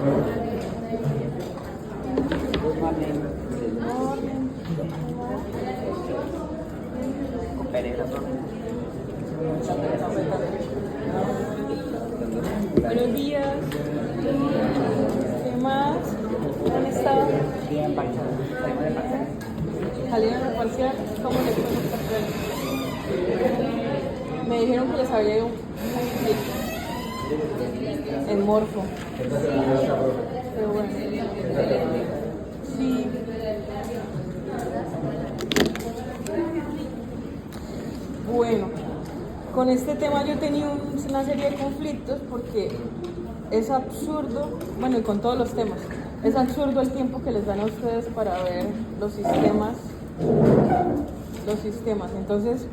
Good morning. Pereira, Buenos días. ¿Qué más? ¿Cómo han estado? bien, parcial. Salimos de parcial. ¿Salieron a parcial? ¿Cómo les fue en parcial? Me dijeron que les había ido en morfo. Pero bueno. Sí. Bueno, con este tema yo he tenido una serie de conflictos porque es absurdo, bueno, y con todos los temas, es absurdo el tiempo que les dan a ustedes para ver los sistemas. Entonces,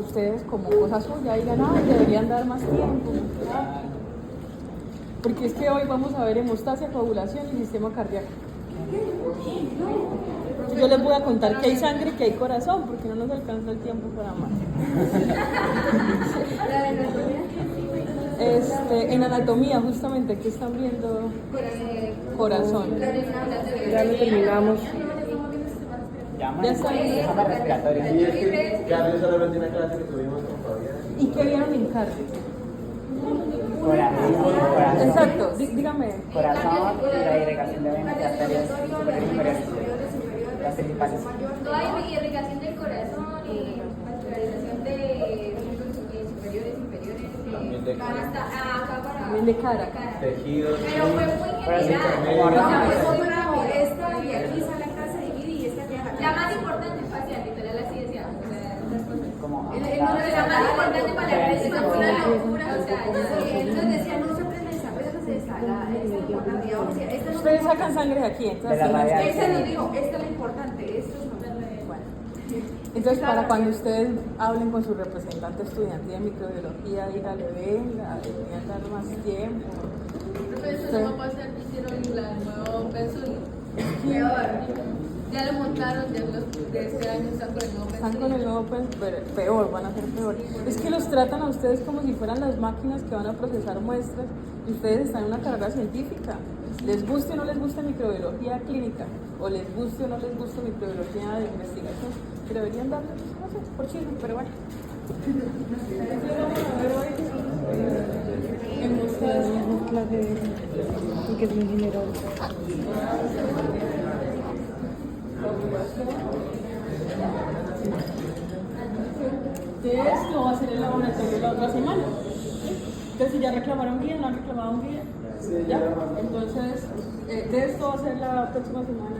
ustedes como cosa suya digan, ay, deberían dar más tiempo. Porque es que hoy vamos a ver hemostasia, coagulación y sistema cardíaco. Yo les voy a contar que hay sangre y que hay corazón, porque no nos alcanza el tiempo para más. En anatomía, justamente, aquí están viendo corazón. Ya lo terminamos. Ya está bien. sistema respiratorio. Y es que Carlos solamente una clase que tuvimos con Fabián. ¿Y qué vieron en cardio? Corazón. Exacto, dígame. Corazón y la irrigación de venas y arterias superiores y inferiores. Las principales. No hay irrigación del corazón y vascularización de superiores, inferiores, También de cara. hasta acá para También de cara. Tejidos. Pero fue muy Pero sí, general. como O sea, rápido. fue muy rápido. Esta de aquí sale acá, se divide y esta queda acá. La más importante es facial, literal así decía. O sea, las cosas. Como La más importante para la prensa fue una locura. O sea, Entonces decía, no se prende esa, pero esa se desala. Esta es importante. Y ahora, esta no Ustedes sacan sangre de aquí, de entonces. la radial. Esta nos dijo, esta es la importante, esto es lo Bueno. Entonces, para cuando ustedes hablen con su representante estudiantil de microbiología, díganle, venga, deberían dar más tiempo. Eso no va a pasar, hicieron la nuevo Pensul. Peor. Ya lo montaron de los de este año, están con el nuevo Están Pensul. con el nuevo, pues, peor, van a ser peor. Es que los tratan a ustedes como si fueran las máquinas que van a procesar muestras y ustedes están en una carrera científica. Les guste o no les guste microbiología clínica, o les guste o no les guste microbiología de investigación, que deberían darles, no sé, por chisme, pero bueno. Entonces vamos a ver hoy que es muy general. De esto va a ser el laboratorio la otra semana. Entonces, si ya reclamaron guía, no han reclamado guía. ¿Ya? Entonces, de esto va a ser la próxima semana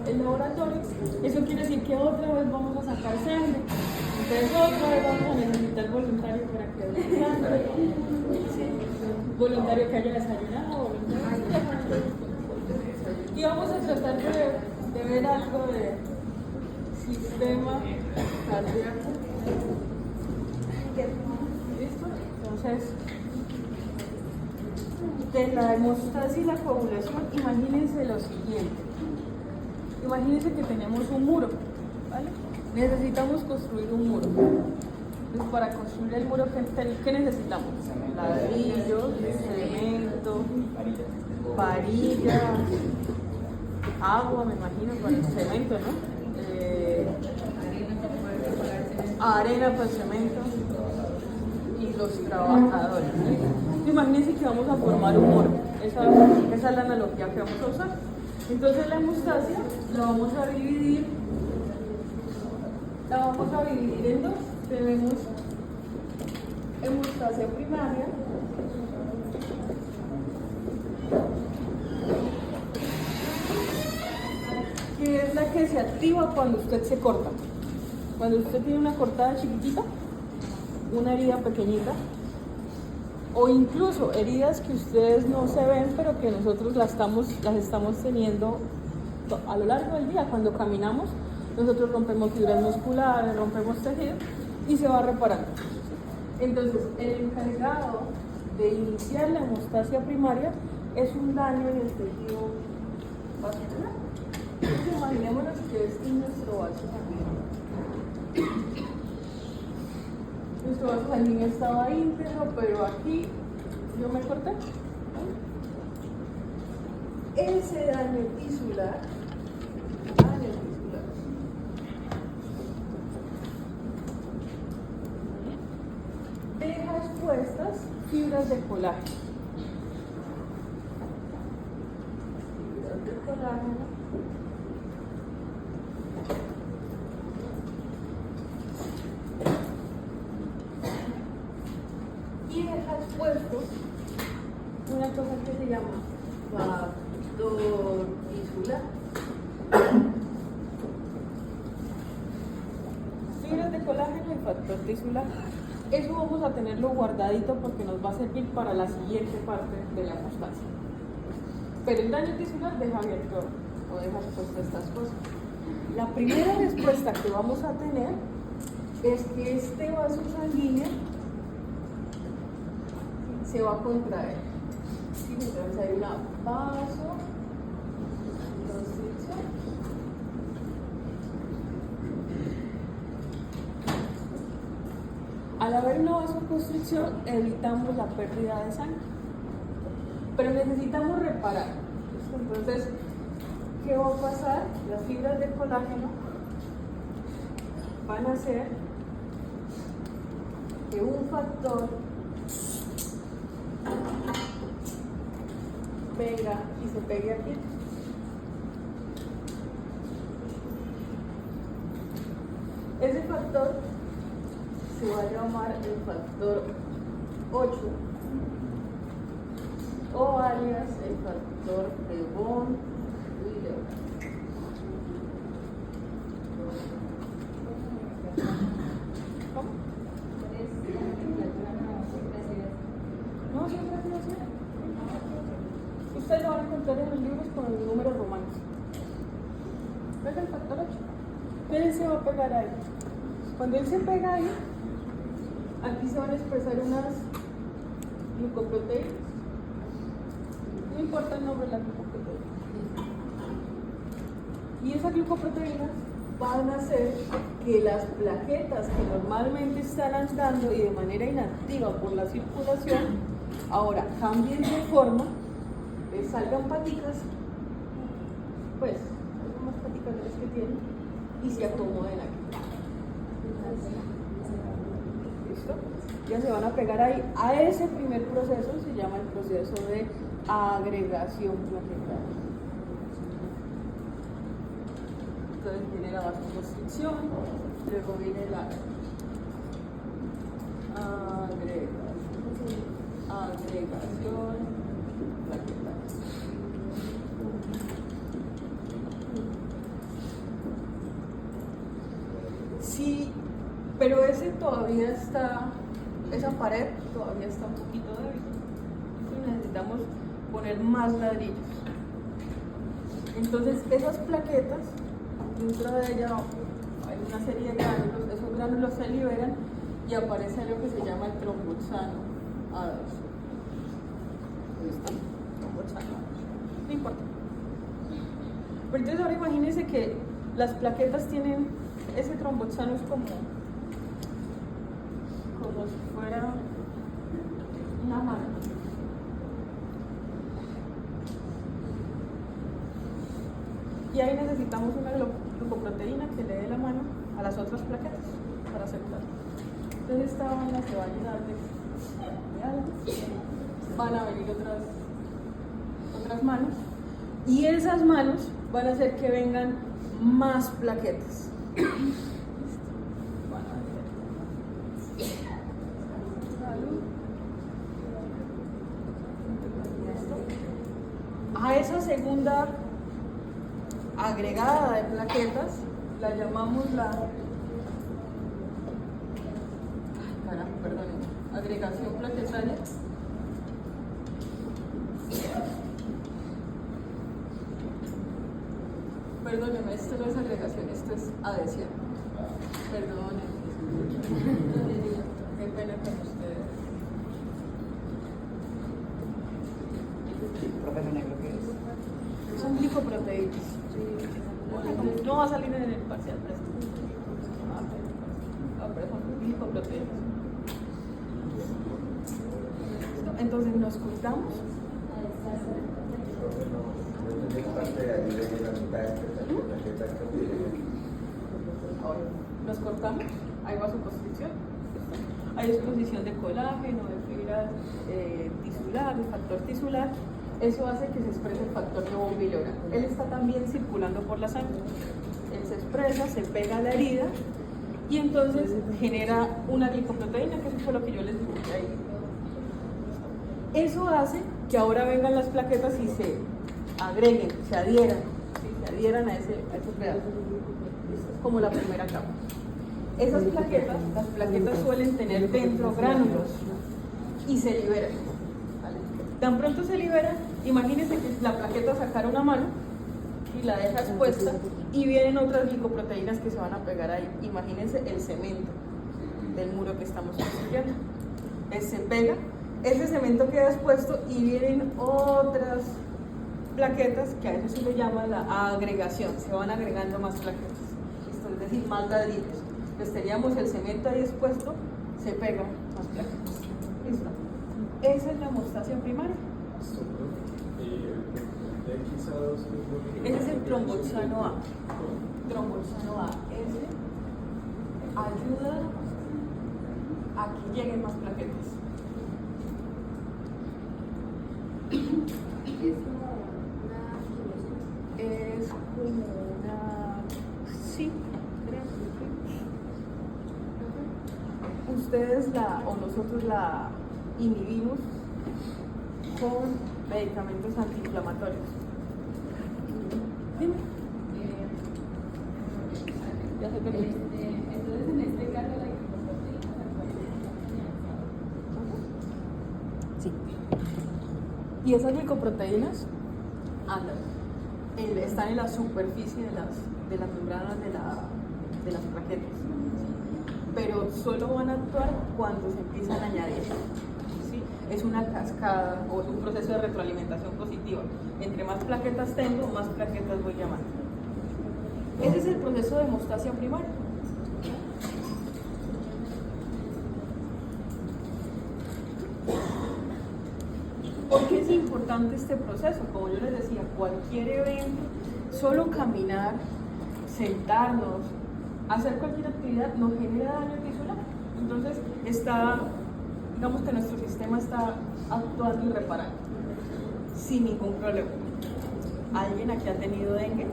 el laboratorio. Eso quiere decir que otra vez vamos a sacar sangre. Entonces, otra vez vamos a necesitar voluntario para que dé sangre. Sí. Voluntario que haya desayunado, voluntario. Y vamos a tratar de ver algo de sistema cardíaco. ¿Listo? Entonces, de la hemostasia y la coagulación, imagínense lo siguiente. Imagínense que tenemos un muro, ¿vale? Necesitamos construir un muro. Entonces, para construir el muro, ¿qué necesitamos? Ladrillos, cemento, varillas, agua, me imagino, para el cemento, ¿no? Arena para el cemento y los trabajadores. Imagínense que vamos a formar un muro. Esa es la analogía que vamos a usar. Entonces la hemostasia la vamos a dividir en dos. Tenemos hemostasia primaria que es la que se activa cuando usted se corta. Cuando usted tiene una cortada chiquitita, una herida pequeñita, o incluso heridas que ustedes no se ven, pero que nosotros las estamos teniendo a lo largo del día. Cuando caminamos, nosotros rompemos fibras musculares, rompemos tejido y se va reparando. Entonces, el encargado de iniciar la hemostasia primaria es un daño en el tejido vascular. Entonces, imaginémonos que este es nuestro vaso sanguíneo. Nuestro vaso sanguíneo estaba íntegro, pero aquí yo me corté. ese daño tisular, deja expuestas fibras de colágeno. Fibras de colágeno. Y deja expuesto una cosa que se llama factor tisular. Fibras de colágeno y factor tisular. Eso vamos a tenerlo guardadito porque nos va a servir para la siguiente parte de la constancia. Pero el daño tisular deja abierto o deja expuesta estas cosas. La primera respuesta que vamos a tener es que este vaso sanguíneo se va a contraer. ¿Sí? Entonces hay una vasoconstricción. Al haber una vasoconstricción evitamos la pérdida de sangre, pero necesitamos reparar. Entonces, ¿qué va a pasar? Las fibras de colágeno van a hacer que un factor venga y se pegue aquí. Ese factor se va a llamar el factor 8 o alias el factor de von Willebrand. ¿Cómo? No, siempre ha sido así. Ustedes lo van a encontrar en los libros con los números romanos. ¿Ves el factor 8? Él se va a pegar ahí. Cuando él se pega ahí, aquí se van a expresar unas glucoproteínas. No importa el nombre de la glucoproteína. Y esas glucoproteínas van a hacer que las plaquetas que normalmente están andando y de manera inactiva por la circulación, ahora cambien de forma, salgan paticas, pues, salgan más paticas de las que tienen y se acomoden aquí. ¿Listo? Ya se van a pegar ahí. A ese primer proceso se llama el proceso de agregación plaquetaria. Entonces viene la vasoconstricción, luego viene la agregación plaquetaria. Sí, pero ese todavía está, esa pared todavía está un poquito débil. Entonces necesitamos poner más ladrillos. Entonces esas plaquetas, dentro de ella hay una serie de gránulos, esos gránulos se liberan y aparece lo que se llama el tromboxano A2. ¿Listo? Tromboxano A2. No importa. Pero entonces ahora imagínense que las plaquetas tienen, ese tromboxano es como si fuera una mano. Y ahí necesitamos una glucoproteína que le dé la mano a las otras plaquetas para asegurar. Entonces esta vaina se va a llenar de algo. Van a venir otras manos. Y esas manos van a hacer que vengan más plaquetas. A esa segunda agregada de plaquetas la llamamos agregación plaquetaria. Perdónenme, esto no es agregación, esto es adhesión. Perdónenme. Qué pena con ustedes. Profesor Negro, ¿qué es? Son glicoproteínas. No va a salir en el parcial, pero son glicoproteínas. Entonces nos cortamos. divide la mitad entre plaqueta Ahora, los cortamos, hay vasoconstricción, hay exposición de colágeno, de fibra tisular, de factor tisular. Eso hace que se exprese el factor de bombilora. Él está también circulando por la sangre. Él se expresa, se pega a la herida y entonces genera una glicoproteína, que eso fue lo que yo les dije ahí. Eso hace que ahora vengan las plaquetas y se agreguen, se adhieran, ¿sí? Se adhieran a ese pedazo. Esto es como la primera capa. Esas plaquetas, las plaquetas suelen tener dentro gránulos y se liberan. ¿Vale? Tan pronto se liberan, imagínense que la plaqueta sacara una mano y la deja expuesta y vienen otras glicoproteínas que se van a pegar ahí. Imagínense el cemento del muro que estamos construyendo. Se pega, ese cemento queda expuesto y vienen otras plaquetas, que a eso se le llama la agregación, se van agregando más plaquetas, ¿listo? Es decir, más ladrillos. Entonces teníamos el cemento ahí expuesto, se pegan más plaquetas. ¿Listo? Esa es la hemostasia primaria. Ese es el trombolzano A. Trombolzano A. Ese ayuda a que lleguen más plaquetas. Es como una... Sí, creo que sí. Ustedes o nosotros la inhibimos con medicamentos antiinflamatorios. Dime. Ya se perdió. Entonces, en este caso, la glicoproteína Sí. Y esas glicoproteínas andan, están en la superficie de las membranas de las plaquetas, pero solo van a actuar cuando se empiezan a añadir. ¿Sí? Es una cascada o es un proceso de retroalimentación positiva. Entre más plaquetas tengo, más plaquetas voy llamando. Ese es el proceso de hemostasia primaria. ¿Por qué es importante este proceso? Como yo les decía, cualquier evento, solo caminar, sentarnos, hacer cualquier actividad nos genera daño tisular. Entonces, digamos que nuestro sistema está actuando y reparando sin ningún problema. ¿Alguien aquí ha tenido dengue?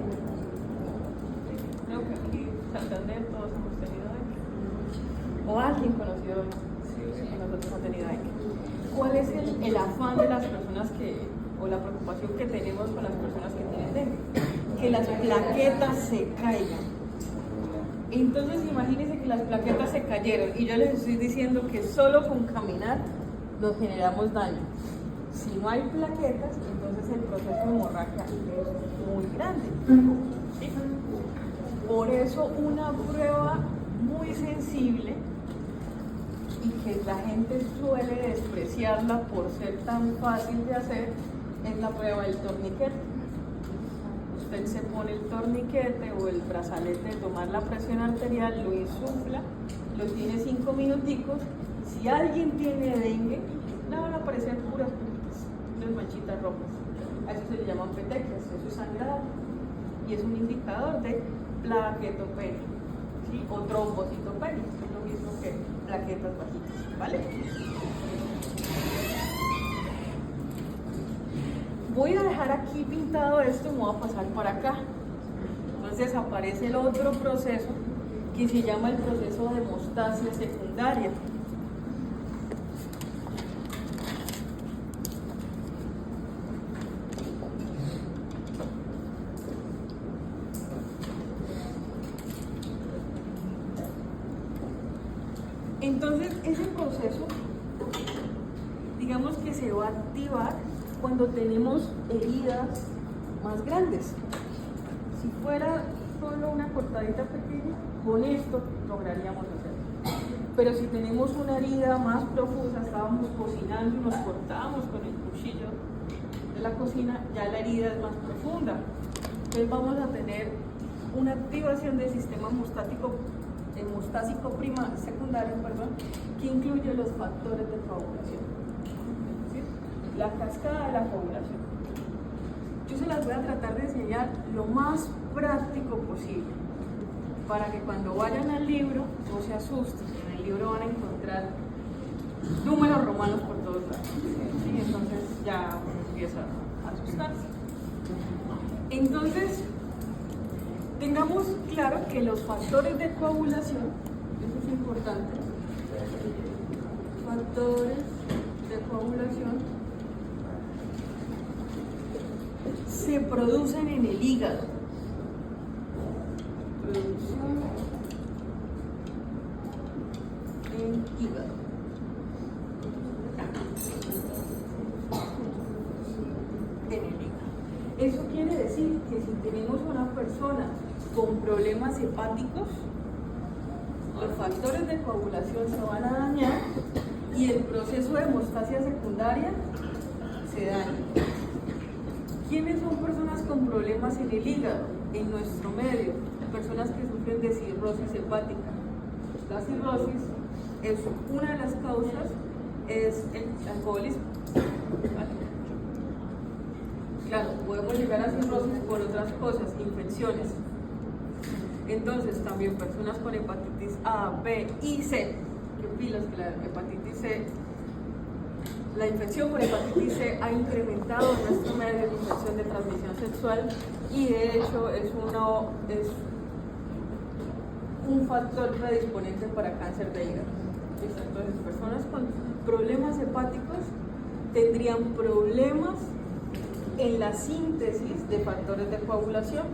Creo que aquí en Santander todos hemos tenido dengue. ¿O alguien conocido que nosotros ha tenido dengue? ¿Cuál es el afán de las personas o la preocupación que tenemos con las personas que tienen dengue? Que las plaquetas se caigan. Entonces imagínense que las plaquetas se cayeron y yo les estoy diciendo que solo con caminar nos generamos daño. Si no hay plaquetas, entonces el proceso de hemorragia es muy grande. ¿Sí? Por eso una prueba muy sensible y que la gente suele despreciarla por ser tan fácil de hacer es la prueba del torniquete. Usted se pone el torniquete o el brazalete de tomar la presión arterial, lo insufla, lo tiene 5 minuticos. Si alguien tiene dengue, le van a aparecer puras puntas, unas manchitas rojas. A eso se le llaman petequias, eso es sangrado y es un indicador de plaquetopenia, ¿sí? O trombocitopenia, es lo mismo que plaquetas bajitas, ¿vale? Voy a dejar aquí pintado esto y me voy a pasar por acá. Entonces aparece el otro proceso que se llama el proceso de hemostasia secundaria. Entonces ese proceso, digamos que se va a activar cuando tenemos heridas más grandes. Si fuera solo una cortadita pequeña, con esto lograríamos hacerlo. Pero si tenemos una herida más profusa, estábamos cocinando y nos cortamos con el cuchillo de la cocina, ya la herida es más profunda. Entonces vamos a tener una activación del sistema hemostásico secundario, que incluye los factores de coagulación. La cascada de la coagulación. Yo se las voy a tratar de enseñar lo más práctico posible, para que cuando vayan al libro no se asusten. En el libro van a encontrar números romanos por todos lados. ¿Sí? Entonces ya uno empieza a asustarse. Entonces, tengamos claro que los factores de coagulación, eso es importante, factores de coagulación se producen en el hígado. Producción en hígado. En el hígado. Eso quiere decir que si tenemos una persona con problemas hepáticos, los factores de coagulación se van a dañar y el proceso de hemostasia secundaria se daña. ¿Quiénes son personas con problemas en el hígado? En nuestro medio, personas que sufren de cirrosis hepática. La cirrosis es una de las causas, es el alcoholismo. Claro, podemos llegar a cirrosis por otras cosas, infecciones. Entonces, también personas con hepatitis A, B y C, que pilas que la hepatitis C, la infección por hepatitis C ha incrementado en nuestro medio la infección de transmisión sexual y de hecho es un factor predisponente para cáncer de hígado. Entonces, personas con problemas hepáticos tendrían problemas en la síntesis de factores de coagulación.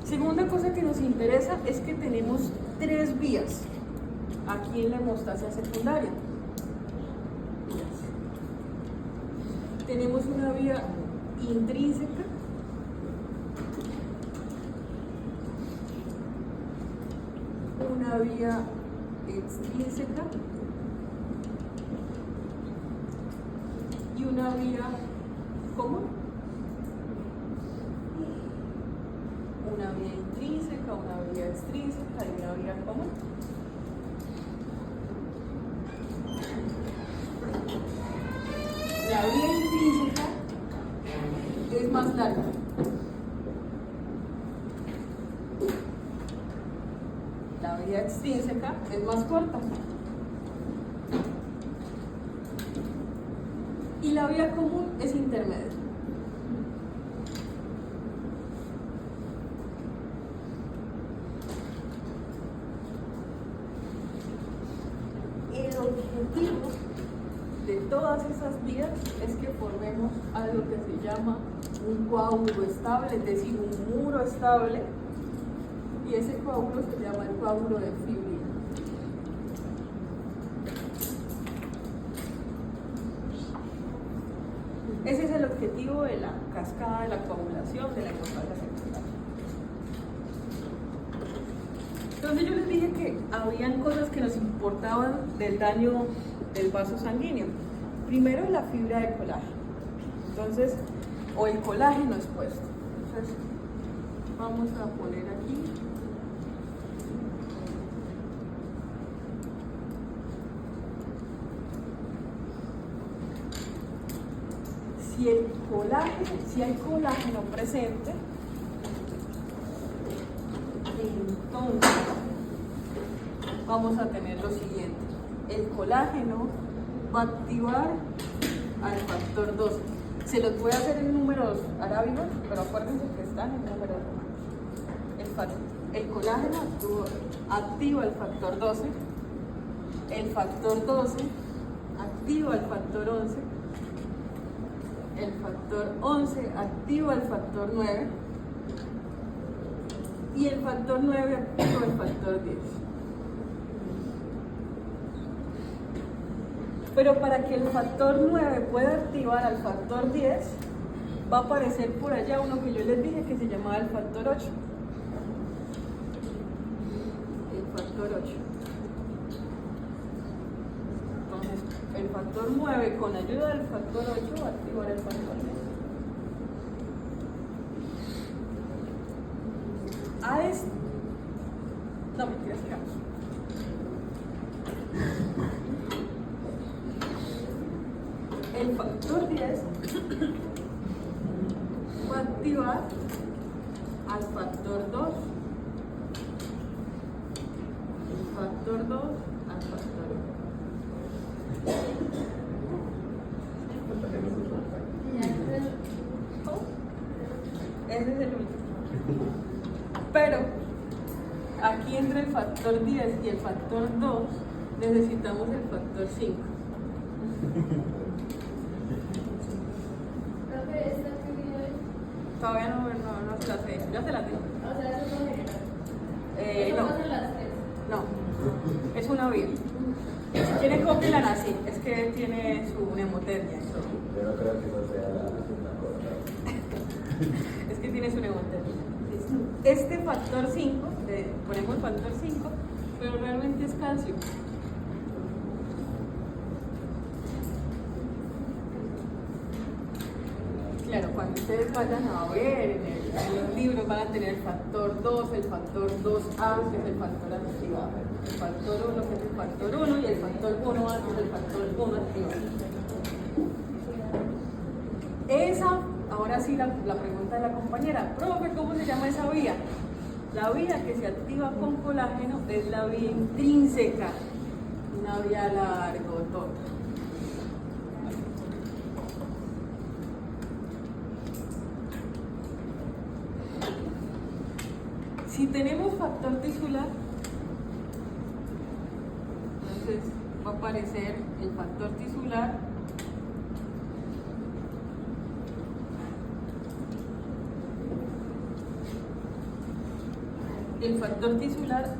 Segunda cosa que nos interesa es que tenemos 3 vías aquí en la hemostasia secundaria. Tenemos una vía intrínseca, una vía extrínseca y una vía común. Una vía intrínseca, una vía extrínseca y una vía común. La vía intrínseca es más larga. La vía extrínseca es más corta. Y la vía común es intermedia. El objetivo de todas esas vías es que formemos algo que se llama un coágulo estable, es decir, un muro estable, y ese coágulo se llama el coágulo de fibrina. Ese es el objetivo de la cascada de la coagulación de la hemostasia secundaria. Entonces yo les dije que habían cosas que nos importaban del daño del vaso sanguíneo. Primero, la fibra de colágeno. Entonces, o el colágeno expuesto. Entonces, vamos a poner aquí. Si hay colágeno presente, entonces vamos a tener lo siguiente. El colágeno va a activar al factor 12. Se los voy a hacer en números arábigos, pero acuérdense que están en números romanos. El colágeno activa el factor 12, el factor 12 activa el factor 11, el factor 11 activa el factor 9 y el factor 9 activa el factor 10. Pero para que el factor 9 pueda activar al factor 10, va a aparecer por allá uno que yo les dije que se llamaba el factor 8. El factor 8. Entonces, el factor 9 con ayuda del factor 8 va a activar el factor 10. A este. No, mentira, sigamos. El factor 10 activar al factor 2. El factor 2 al factor 1. Ese es el último. Pero aquí entre el factor 10 y el factor 2 necesitamos el factor 5. Profe, ¿esta actividad es? Todavía no se la sé, ya se la tengo. O sea, eso es lo general. No, Eso son las tres. no, es una vía. Si quieren cópienla así, es que tiene su mnemotecnia. Yo no creo que eso sea la cosa. Es que tiene su mnemotecnia. Este factor 5, ponemos factor 5, pero realmente es calcio. Claro, cuando ustedes vayan a ver en los libros van a tener el factor 2, el factor 2A, que es el factor activado, el factor 1, que es el factor 1, y el factor 1A, que es el factor 1 activado. Esa, ahora sí la pregunta de la compañera, profe, ¿cómo se llama esa vía? La vía que se activa con colágeno es la vía intrínseca, una vía largotota. Si tenemos factor tisular, entonces va a aparecer el factor tisular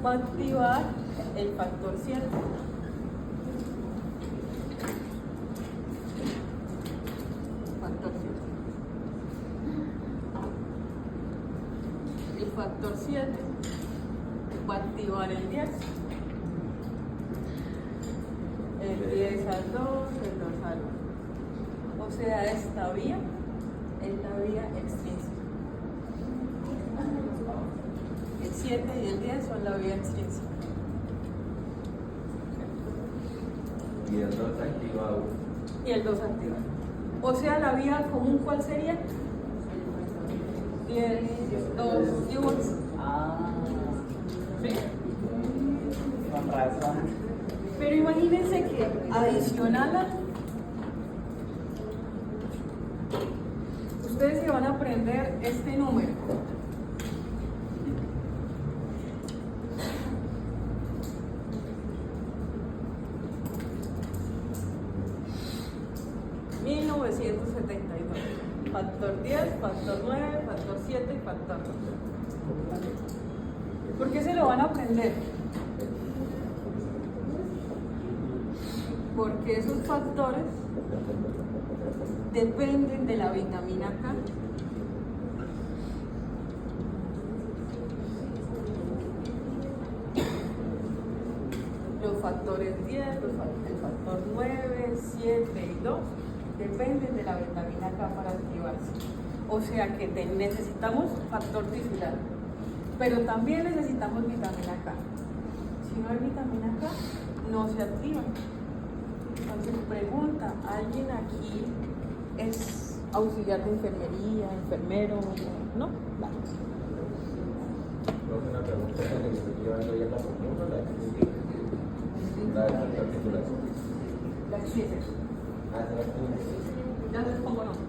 va a activar el factor 7. Factor 7. El factor 7 va a activar el 10. El 10 al 2, el 2 al 1. O sea, esta vía es la vía extrínseca. El 7 y el 10 son la vía extrínseca. Y el 2 activa 1. Y el 2 activa. O sea, la vía común, ¿cuál sería? 10, 2 y 1. Ah, ¿Sí? con razón. Pero imagínense que adicional a... Ustedes se van a aprender este número. Factor 10, factor 9, factor 7 y factor 2. ¿Por qué se lo van a aprender? Porque esos factores dependen de la vitamina K. Los factores 10, el factor 9, 7 y 2 dependen de la vitamina K para activarse. O sea que necesitamos factor tisular, pero también necesitamos vitamina K. Si no hay vitamina K, no se activa. Entonces pregunta, ¿alguien aquí es auxiliar de enfermería, enfermero? ¿No? Vale. No, una pregunta que estoy llevando ya la común o la extrínseca. La del factor tisular. La extrínseca. Ah, es la extrínseca. Ya les pongo nombres.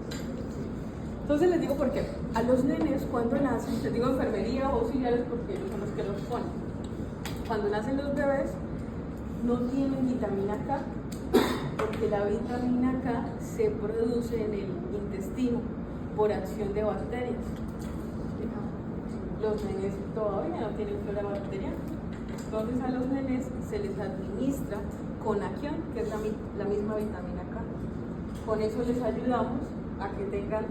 Entonces les digo por qué. A los nenes cuando nacen, les digo enfermería o auxiliares porque ellos son los que los ponen. Cuando nacen los bebés no tienen vitamina K porque la vitamina K se produce en el intestino por acción de bacterias. Los nenes todavía no tienen flora bacteriana. Entonces a los nenes se les administra conaquión, que es la misma vitamina K. Con eso les ayudamos a que tengan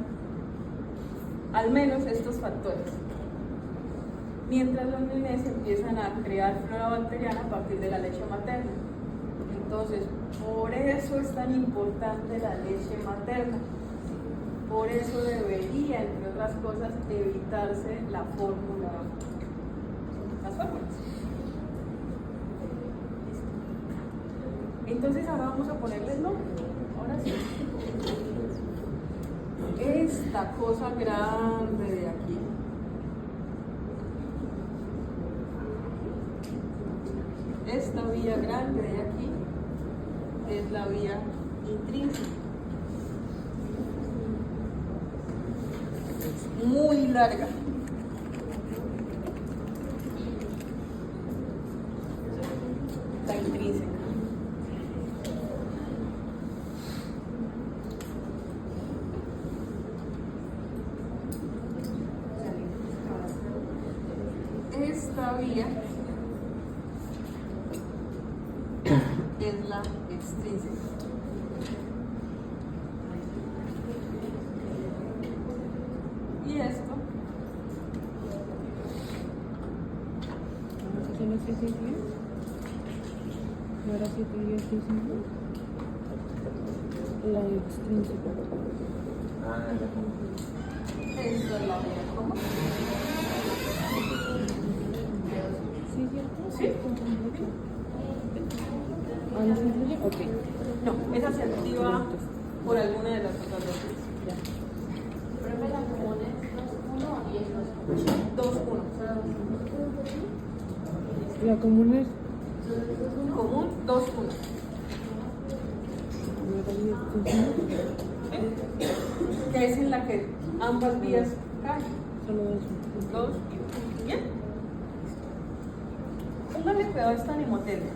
al menos estos factores. Mientras los nenes empiezan a crear flora bacteriana a partir de la leche materna. Entonces, por eso es tan importante la leche materna. Por eso debería, entre otras cosas, evitarse la fórmula, las fórmulas. Entonces ahora vamos a ponerle el nombre. Ahora sí. esta cosa grande de aquí. Esta vía grande de aquí es la vía intrínseca. Es muy larga. La intrínseca. Esta vía es la extrínseca. Y esto ¿Son los 7 días? ¿No era 7 días, 6 días? La extrínseca. Ah, ya. esto es la vía común. ¿Sí, cierto? ¿Sí? ¿Ah, no se incluye? Ok. No, esa se activa por alguna de las otras dos vías. Profe, la común es 2-1 y es 2-1. 2-1. La común es. Común 2-1. Que es en la que ambas vías caen. Solo eso. 2 y 1. Bien. Pónganle cuidado a esta anemotermia.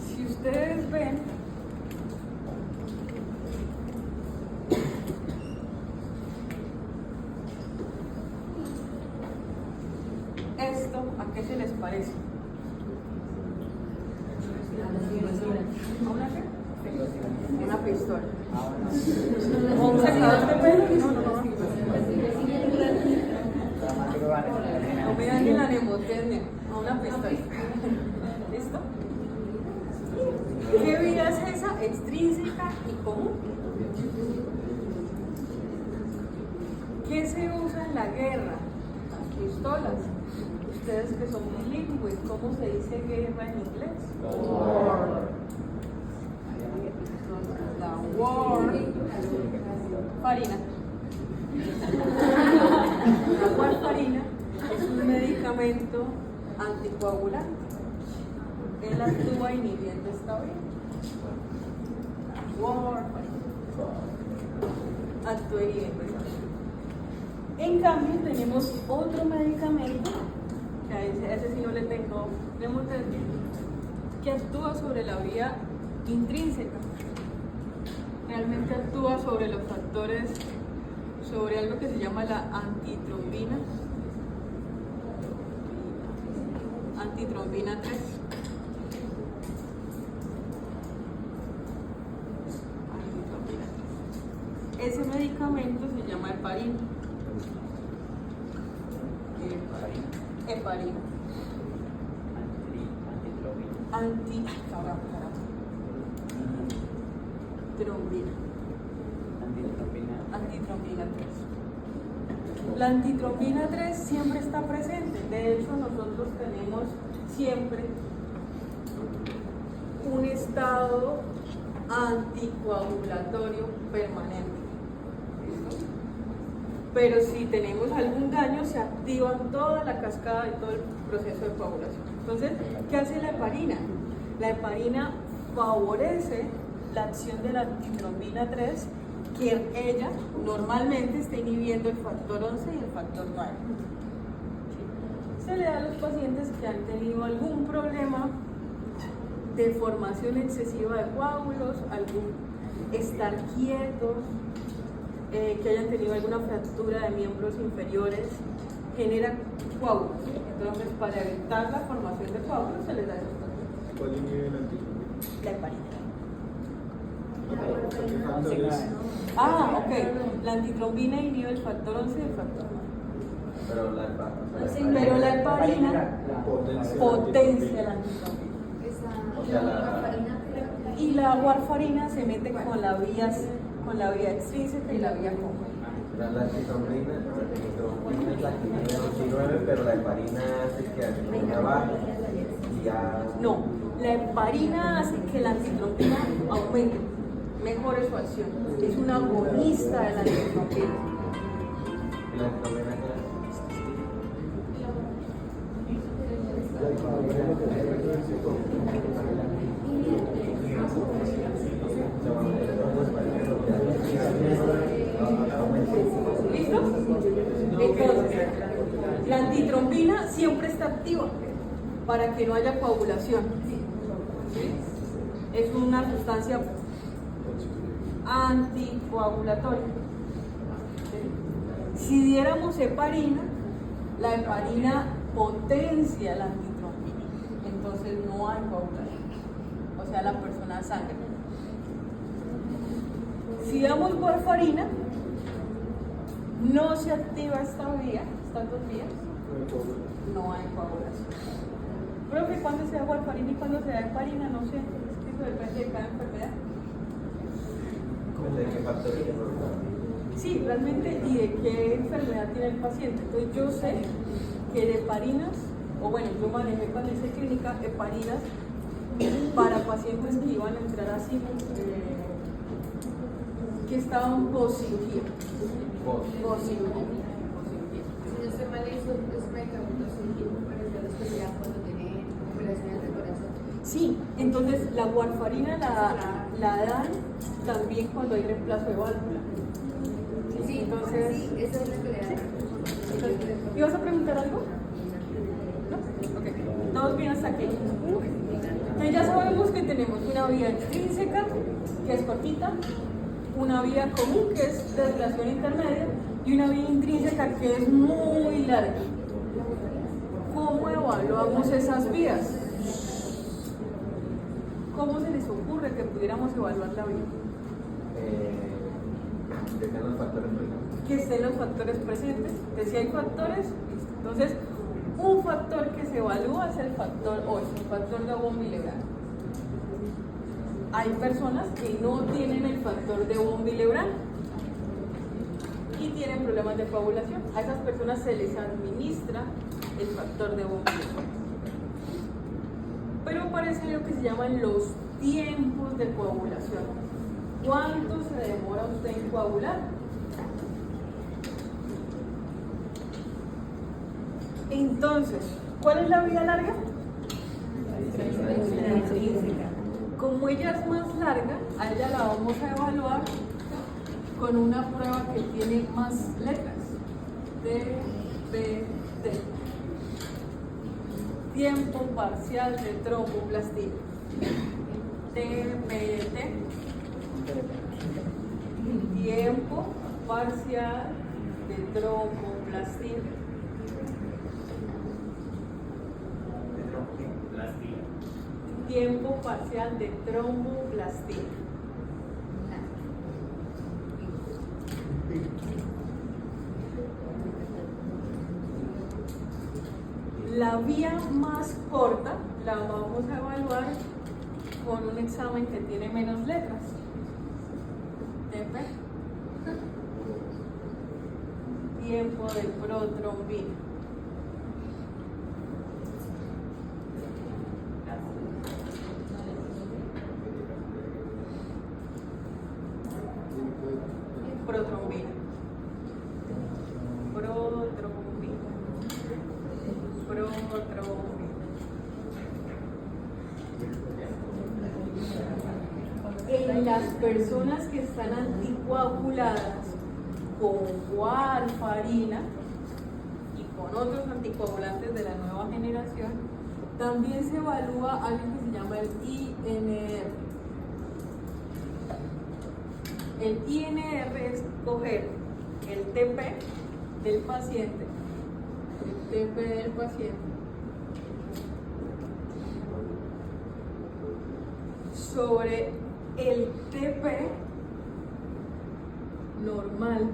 Si ustedes ven, esto, ¿a qué se les parece? ¿A una qué? Una pistola. ¿O un secador de pelo? No. No me dañen la anemotermia, a una pistola. ¿Listo? ¿Qué vía es esa? Extrínseca y común. ¿Qué se usa en la guerra? Las pistolas. Ustedes que son bilingües, ¿cómo se dice guerra en inglés? War. La war. Farina. La warfarina es un medicamento anticoagulante. Él actúa inhibiendo esta vía. Warfarina. Actúa inhibiendo esta vía. En cambio, tenemos otro medicamento, que a ese sí no le tengo hemotermia, que actúa sobre la vía intrínseca. Realmente actúa sobre los factores, sobre algo que se llama la antitrombina. Antitrombina 3. Antitrombina 3. Ese medicamento se llama heparina. Heparina. Antitrombina 3. La antitrombina 3 siempre está presente. De hecho, nosotros tenemos siempre un estado anticoagulatorio permanente. ¿Listo? Pero si tenemos algún daño, se activa toda la cascada y todo el proceso de coagulación. Entonces, ¿qué hace la heparina? La heparina favorece la acción de la antitrombina 3, que ella normalmente está inhibiendo el factor 11 y el factor 9. Se le da a los pacientes que han tenido algún problema de formación excesiva de coágulos, algún estar quietos, que hayan tenido alguna fractura de miembros inferiores, genera coágulos. Entonces, para evitar la formación de coágulos, se les da esos tratamientos. ¿Cuál inhibe la antitrombina? La heparina. ¿Qué factores? Ok. La antitrombina inhibe el factor 11 y el factor 9. Pero la heparina potencia la antitrombina. O sea, la... Y la warfarina se mete con la vía extrínseca y la vía común. La antitrombina es la que inhibe el 9, pero la heparina hace que la antitrombina baje y ya... No, la heparina hace que la antitrombina aumente. mejore su acción. Es un agonista de la antitrombina. ¿Y la antitrombina qué es? ¿Listo? Entonces, la antitrombina siempre está activa para que no haya coagulación. ¿Sí? Es una sustancia anticoagulatoria. ¿Sí? Si diéramos heparina, la heparina potencia la antitrombina, entonces no hay coagulación, o sea, la persona sangra. Si damos warfarina, no se activa esta vía, estas dos vías, no hay coagulación. Profe, ¿cuándo se da warfarina y cuándo se da heparina? No sé, es que eso depende de cada enfermedad. ¿De qué factores? Sí, realmente, y de qué enfermedad tiene el paciente. Entonces yo sé que de heparinas, o bueno, yo manejé cuando hice clínica heparinas para pacientes que iban a entrar así, que estaban post-cirugía. Post-cirugía. Si no estoy mal, esos medicamentos son parecidos a los que se dan cuando tienen operaciones de corazón. Sí, entonces la warfarina la dan también cuando hay reemplazo de válvula. Sí, entonces, sí, eso es lo que le dan. entonces, ¿ibas a preguntar algo? ¿No? Ok, todos bien hasta aquí. Entonces ya sabemos que tenemos una vía intrínseca, que es cortita, una vía común, que es de duración intermedia, y una vía intrínseca, que es muy larga. ¿Cómo evaluamos esas vías? ¿Cómo se les ocurre que pudiéramos evaluar la vía? Que estén los factores presentes. Que estén los factores presentes. Entonces, si hay factores, listo. Entonces, un factor que se evalúa es el factor 8, el factor de Von-Willebrand. Hay personas que no tienen el factor de Von-Willebrand y tienen problemas de coagulación. A esas personas se les administra el factor de Von-Willebrand. Pero aparece lo que se llaman los tiempos de coagulación. ¿Cuánto se demora usted en coagular? Entonces, ¿cuál es la vía larga? La intrínseca. Como ella es más larga, a ella la vamos a evaluar con una prueba que tiene más letras. TPT. Tiempo parcial de tromboplastina. TPT. Tiempo parcial de tromboplastina. Tiempo parcial de tromboplastina. La vía más corta la vamos a evaluar con un examen que tiene menos letras. TP. Tiempo de protrombina. Protrombina. Protrombina. Protrombina. En las personas que están anticoaguladas con warfarina y con otros anticoagulantes de la nueva generación, también se evalúa algo que se llama el INR. El INR es coger el TP del paciente, sobre el TP normal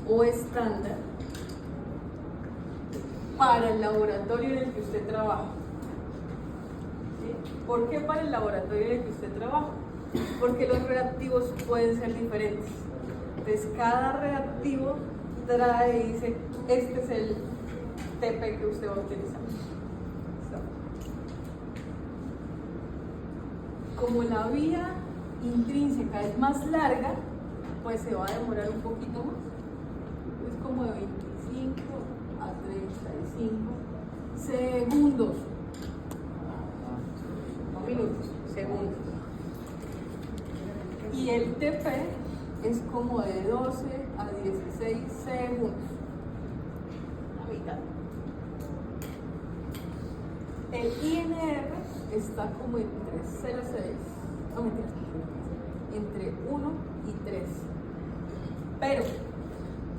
o estándar para el laboratorio en el que usted trabaja. ¿Sí? ¿Por qué para el laboratorio en el que usted trabaja? Porque los reactivos pueden ser diferentes. Entonces, cada reactivo trae y dice, este es el TP que usted va a utilizar. Como la vía intrínseca acá es más larga, pues se va a demorar un poquito más. Es como de 25 a 35 segundos. No minutos, segundos. Y el TP es como de 12 a 16 segundos. La mitad. El INR está como entre 0,6, no mentira, entre 1 y 3. Pero,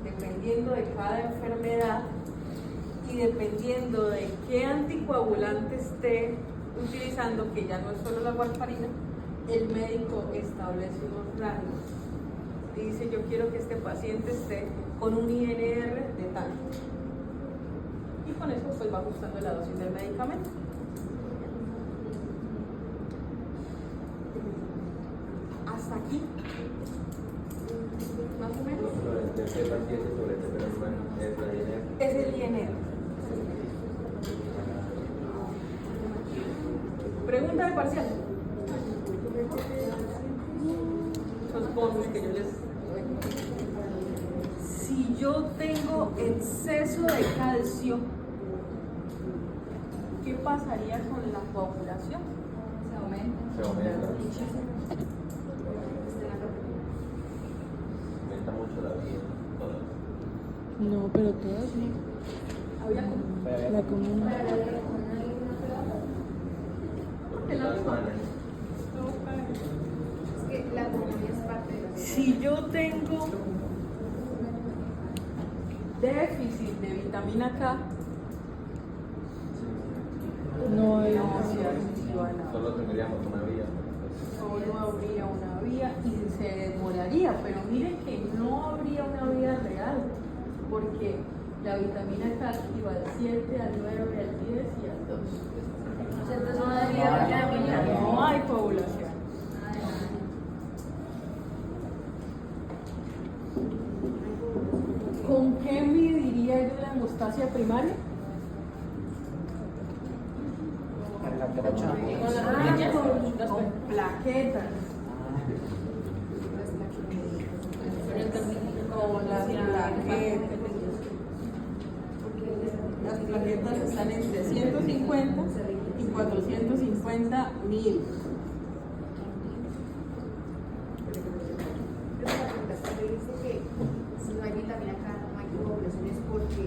dependiendo de cada enfermedad y dependiendo de qué anticoagulante esté utilizando, que ya no es solo la warfarina, el médico establece unos rangos. Y dice, yo quiero que este paciente esté con un INR de tal. Y con eso pues va ajustando la dosis del medicamento. Hasta aquí, más o menos, es el INR. Pregunta de parcial. Esos bonos que yo les doy. Si yo tengo exceso de calcio, ¿qué pasaría con la coagulación? Se aumenta. Aumenta mucho la vida. Todas. No, pero todas sí. Había como... La común. ¿Por qué la misma? Es que la comunidad es parte de la Si yo tengo déficit de vitamina K, No hay. no se activa nada. Solo tendríamos una vía. Solo habría una vía y se demoraría, pero miren que no habría una vía real, porque la vitamina K activa al 7, al 9, al 10 y al 2. Entonces no debería haber No hay coagulación. ¿Con qué mediría yo la hemostasia primaria? Con plaquetas. Con las plaquetas. Las plaquetas están entre 150 y 450 mil. dice que si no hay vitamina K, no hay coagulación, es porque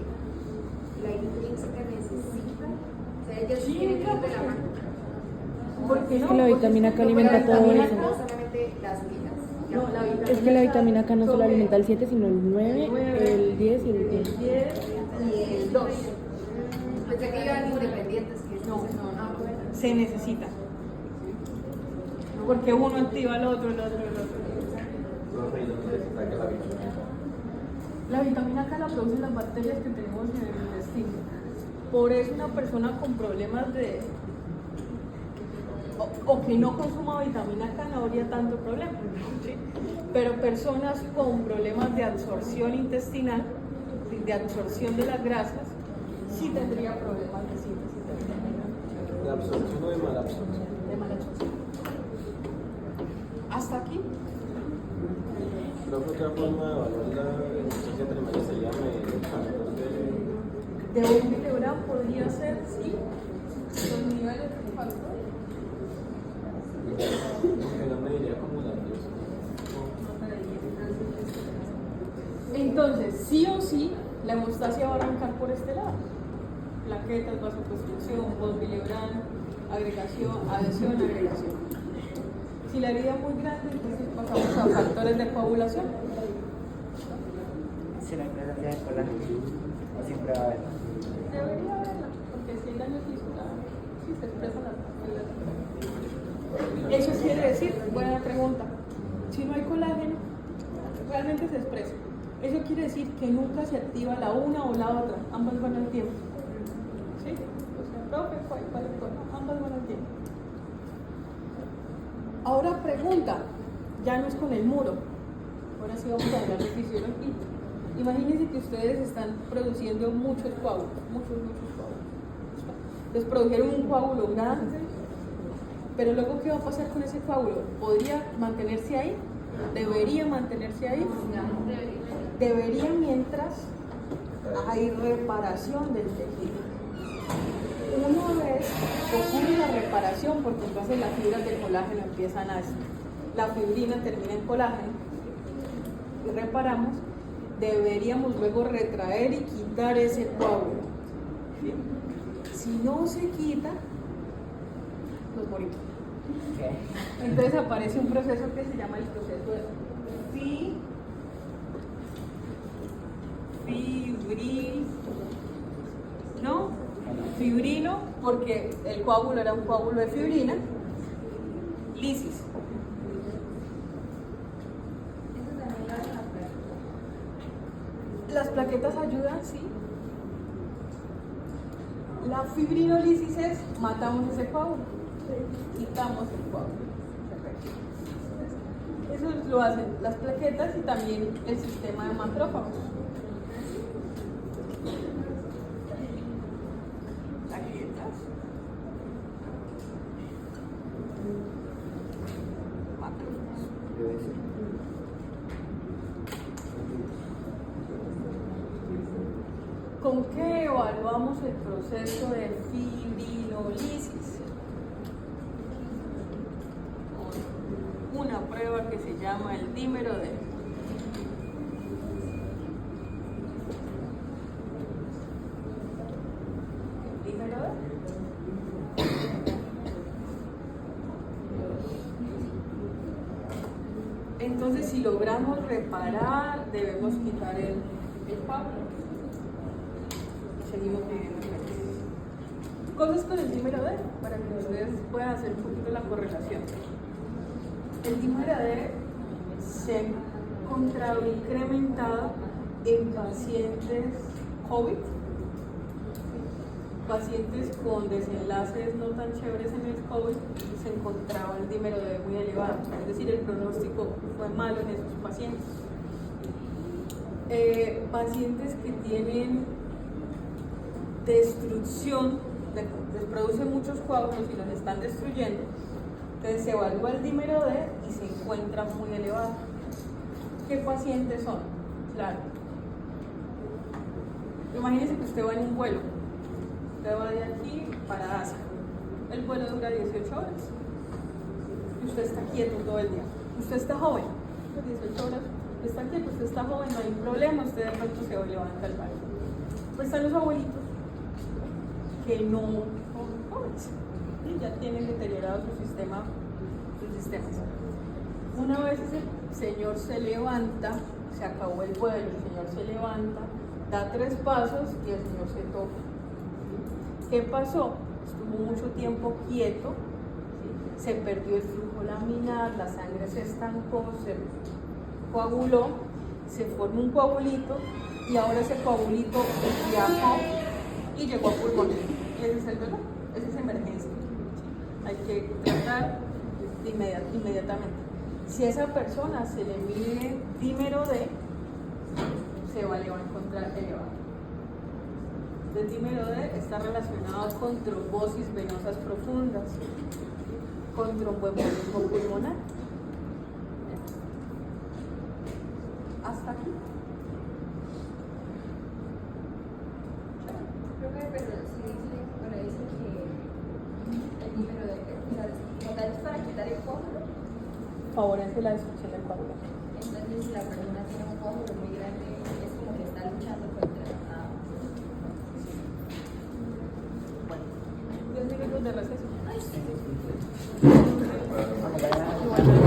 la intrínseca necesita, o sea, ella sí tiene que ir de la mano. ¿Por qué no? Es que la vitamina K alimenta todo No eso. solamente las vidas. No, la vitamina Es que la vitamina K no solo sobre alimenta el 7, sino el 9, el 10 y el 10. el 10 y el 2. Pensé que iban independientes. Que No, no. Se necesita. Porque uno activa al otro, el otro, el otro. Profe, ¿y dónde se saca la vitamina K? La vitamina K la producen las bacterias que tenemos en el intestino. Por eso una persona con problemas de... o que no consuma vitamina K no habría tanto problema, ¿sí? Pero personas con problemas de absorción intestinal, de absorción de las grasas, sí tendría problemas de síntesis de vitamina K. ¿De absorción o de mala absorción? De mala absorción. Hasta aquí. Creo que otra forma de evaluar la insuficiencia primaria sería medir el factor de... De un miligramo podría ser, sí, los niveles de factor. que no mediría acumulativos. Entonces, sí o sí, la hemostasia va a arrancar por este lado. Plaquetas, vasoconstricción, Bos-Willebrand, agregación, adhesión, agregación. Si la herida es muy grande, entonces pasamos a factores de coagulación. Si no hay presencia de colágeno, o siempre va a haber. Debería haberla, porque si hay daño tisular, sí se expresan las. Eso quiere decir, buena pregunta, si no hay colágeno, realmente se expresa. Eso quiere decir que nunca se activa la una o la otra, ambas van al tiempo. ¿Sí? O sea, profe, ¿cuál es cuál? Ambas van al tiempo. Ahora pregunta, ya no es con el muro, ahora sí vamos a hablar de fisiología. Imagínense que ustedes están produciendo muchos coágulos, muchos coágulos. Les produjeron un coágulo grande, pero luego ¿qué va a pasar con ese coágulo? ¿Podría mantenerse ahí? debería mantenerse ahí. Debería mientras hay reparación del tejido. Una vez ocurre la reparación, porque entonces las fibras del colágeno empiezan a... La fibrina termina en colágeno y reparamos, deberíamos luego retraer y quitar ese coágulo. ¿Sí? Si no se quita, nos morimos. Entonces aparece un proceso que se llama el proceso de fibrino, porque el coágulo era un coágulo de fibrina, lisis. Las plaquetas ayudan, sí. La fibrinolisis es matamos ese coágulo, quitamos el coágulo. Eso lo hacen las plaquetas y también el sistema de macrófagos. Plaquetas. Macrófagos. ¿Con qué evaluamos el proceso de fibrinolisis? Con una prueba que se llama el dímero D. ¿El dímero D? Entonces, si logramos reparar, debemos quitar el coágulo. Seguimos viviendo felices. Cosas con el dímero D, para que ustedes puedan hacer un poquito la correlación. El dímero D se ha encontrado incrementado en pacientes COVID, pacientes con desenlaces no tan chéveres en el COVID, se encontraba el dímero D muy elevado, es decir, el pronóstico fue malo en esos pacientes. Pacientes que tienen destrucción, les producen muchos coágulos y los están destruyendo, entonces se evalúa el dímero D y se encuentra muy elevado. ¿Qué pacientes son? Claro. Imagínense que usted va en un vuelo, usted va de aquí para Asia, el vuelo dura 18 horas y usted está quieto todo el día. Usted está joven, 18 horas, usted está quieto, usted está joven, no hay problema, usted de pronto se va y levanta el baño. Pues están los abuelitos que no son jóvenes y ya tienen deteriorado sus sistemas. Una vez ese señor se levanta, se acabó el vuelo, el señor se levanta, da 3 pasos y el señor se toca. ¿Qué pasó? Estuvo mucho tiempo quieto, ¿sí? Se perdió el flujo laminar, la sangre se estancó, se coaguló, se formó un coagulito y ahora ese coagulito viajó y llegó a pulmón. Ese es el dolor, esa es emergencia. Hay que tratar inmediatamente. Si a esa persona se le mide dímero D, se va a encontrar elevado. El dímero D está relacionado con trombosis venosas profundas, con tromboembolismo pulmonar. Hasta aquí. Creo que, perdón, si dice que el número de total es para quitar el coágulo. Favorece la destrucción del coágulo. Entonces, si la persona tiene un coágulo muy grande, es como que está luchando contra. 10 minutos de receso. Ay, sí. Vamos a ver.